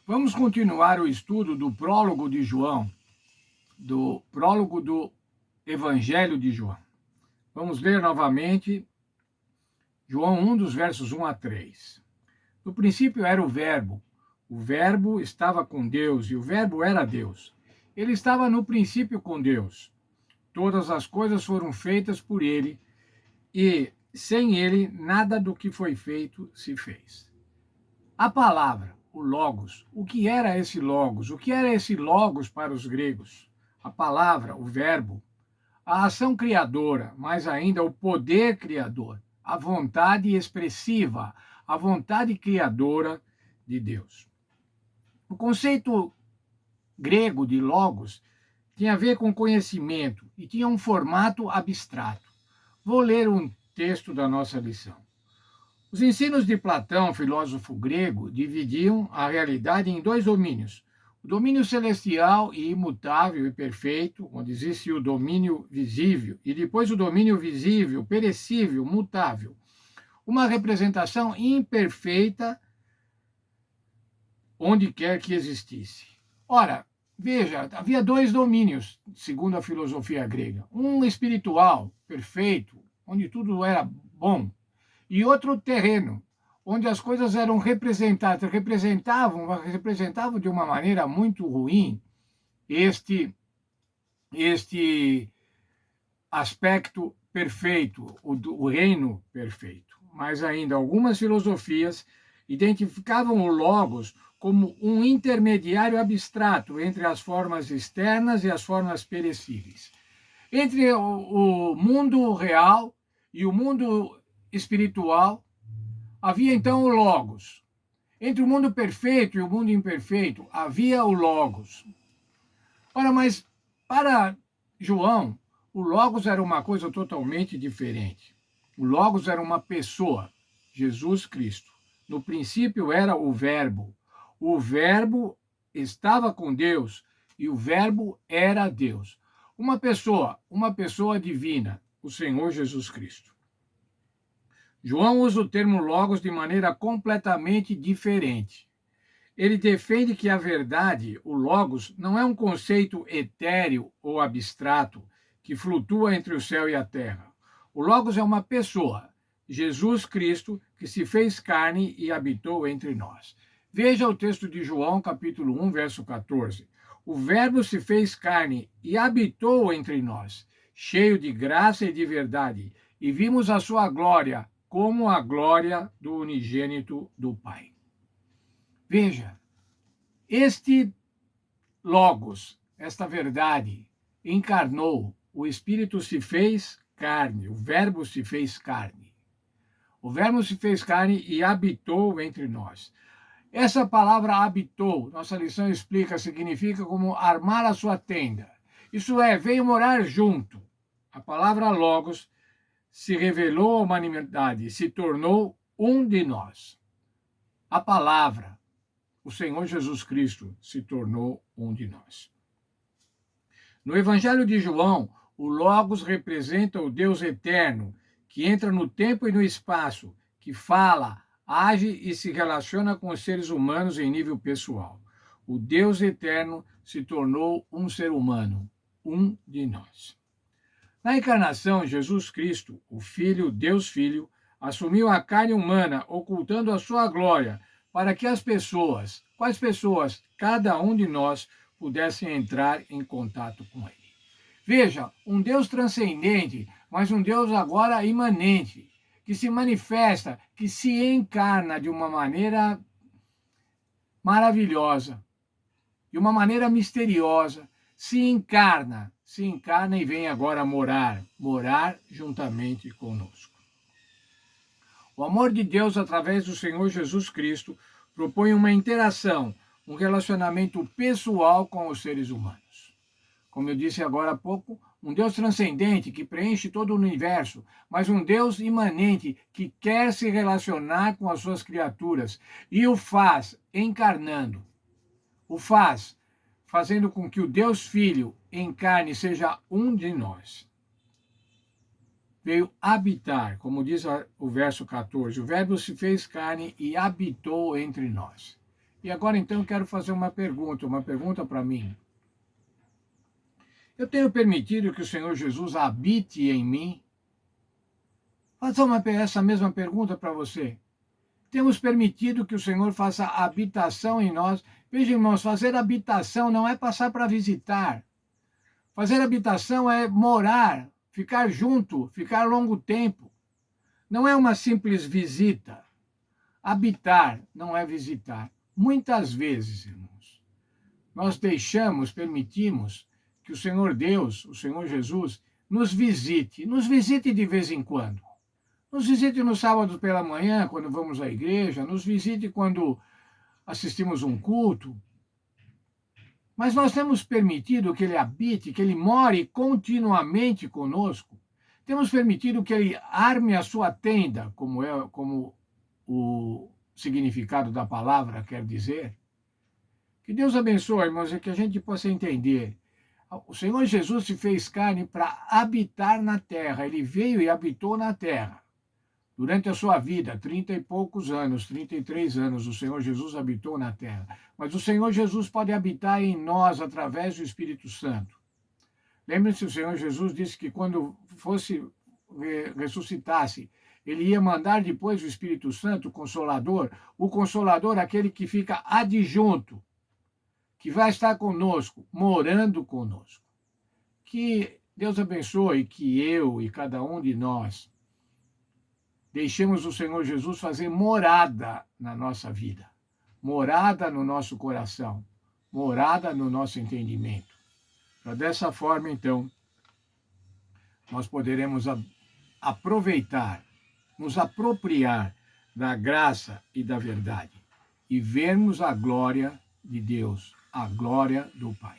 Vamos continuar o estudo do prólogo de João, do prólogo do Evangelho de João. Vamos ler novamente João 1, dos versos 1 a 3. No princípio era o Verbo estava com Deus e o Verbo era Deus. Ele estava no princípio com Deus. Todas as coisas foram feitas por ele e, sem ele, nada do que foi feito se fez. A palavra, o Logos. O que era esse Logos? O que era esse Logos para os gregos? A palavra, o Verbo. A ação criadora, mais ainda o poder criador. A vontade expressiva, a vontade criadora de Deus. O conceito grego de Logos tinha a ver com conhecimento e tinha um formato abstrato. Vou ler um texto da nossa lição. Os ensinos de Platão, filósofo grego, dividiam a realidade em dois domínios. O domínio celestial e imutável e perfeito, onde existe o domínio visível, e depois o domínio visível, perecível, mutável. Uma representação imperfeita onde quer que existisse. Ora, veja, havia dois domínios, segundo a filosofia grega. Um espiritual, perfeito, onde tudo era bom, e outro terreno, onde as coisas eram representavam de uma maneira muito ruim este aspecto perfeito, o reino perfeito. Mas ainda algumas filosofias identificavam o Logos como um intermediário abstrato entre as formas externas e as formas perecíveis. Entre o mundo real e o mundo espiritual, havia então o Logos. Entre o mundo perfeito e o mundo imperfeito, havia o Logos. Ora, mas para João, o Logos era uma coisa totalmente diferente. O Logos era uma pessoa, Jesus Cristo. No princípio era o Verbo. O Verbo estava com Deus e o Verbo era Deus. Uma pessoa divina, o Senhor Jesus Cristo. João usa o termo Logos de maneira completamente diferente. Ele defende que a verdade, o Logos, não é um conceito etéreo ou abstrato que flutua entre o céu e a terra. O Logos é uma pessoa, Jesus Cristo, que se fez carne e habitou entre nós. Veja o texto de João, capítulo 1, verso 14. O Verbo se fez carne e habitou entre nós, cheio de graça e de verdade, e vimos a sua glória, como a glória do unigênito do Pai. Veja, este Logos, esta verdade, encarnou, o Espírito se fez carne, o Verbo se fez carne. O Verbo se fez carne e habitou entre nós. Essa palavra habitou, nossa lição explica, significa como armar a sua tenda. Isso é, veio morar junto. A palavra Logos se revelou à humanidade, se tornou um de nós. A palavra, o Senhor Jesus Cristo, se tornou um de nós. No Evangelho de João, o Logos representa o Deus eterno, que entra no tempo e no espaço, que fala, age e se relaciona com os seres humanos em nível pessoal. O Deus eterno se tornou um ser humano, um de nós. Na encarnação, Jesus Cristo, o Filho, Deus Filho, assumiu a carne humana, ocultando a sua glória, para que as pessoas, quais pessoas? Cada um de nós pudessem entrar em contato com ele. Veja, um Deus transcendente, mas um Deus agora imanente, que se manifesta, que se encarna de uma maneira maravilhosa, de uma maneira misteriosa, se encarna e vem agora morar juntamente conosco. O amor de Deus, através do Senhor Jesus Cristo, propõe uma interação, um relacionamento pessoal com os seres humanos. Como eu disse agora há pouco, um Deus transcendente que preenche todo o universo, mas um Deus imanente que quer se relacionar com as suas criaturas e o faz encarnando. O faz fazendo com que o Deus Filho encarne, seja um de nós. Veio habitar, como diz o verso 14, o Verbo se fez carne e habitou entre nós. E agora, então, eu quero fazer uma pergunta para mim. Eu tenho permitido que o Senhor Jesus habite em mim? Fazer essa mesma pergunta para você. Temos permitido que o Senhor faça habitação em nós? Veja, irmãos, fazer habitação não é passar para visitar. Fazer habitação é morar, ficar junto, ficar longo tempo. Não é uma simples visita. Habitar não é visitar. Muitas vezes, irmãos, nós permitimos que o Senhor Deus, o Senhor Jesus, nos visite de vez em quando. Nos visite no sábado pela manhã, quando vamos à igreja, nos visite quando assistimos um culto. Mas nós temos permitido que Ele habite, que Ele more continuamente conosco. Temos permitido que Ele arme a sua tenda, como o significado da palavra quer dizer. Que Deus abençoe, irmãos, e que a gente possa entender. O Senhor Jesus se fez carne para habitar na terra. Ele veio e habitou na terra. Durante a sua vida, 30 e poucos anos, 33 anos, o Senhor Jesus habitou na terra. Mas o Senhor Jesus pode habitar em nós através do Espírito Santo. Lembre-se, o Senhor Jesus disse que quando ressuscitasse, ele ia mandar depois o Espírito Santo, o Consolador, aquele que fica adjunto, que vai estar conosco, morando conosco. Que Deus abençoe que eu e cada um de nós deixemos o Senhor Jesus fazer morada na nossa vida, morada no nosso coração, morada no nosso entendimento. Para dessa forma, então, nós poderemos aproveitar, nos apropriar da graça e da verdade e vermos a glória de Deus, a glória do Pai.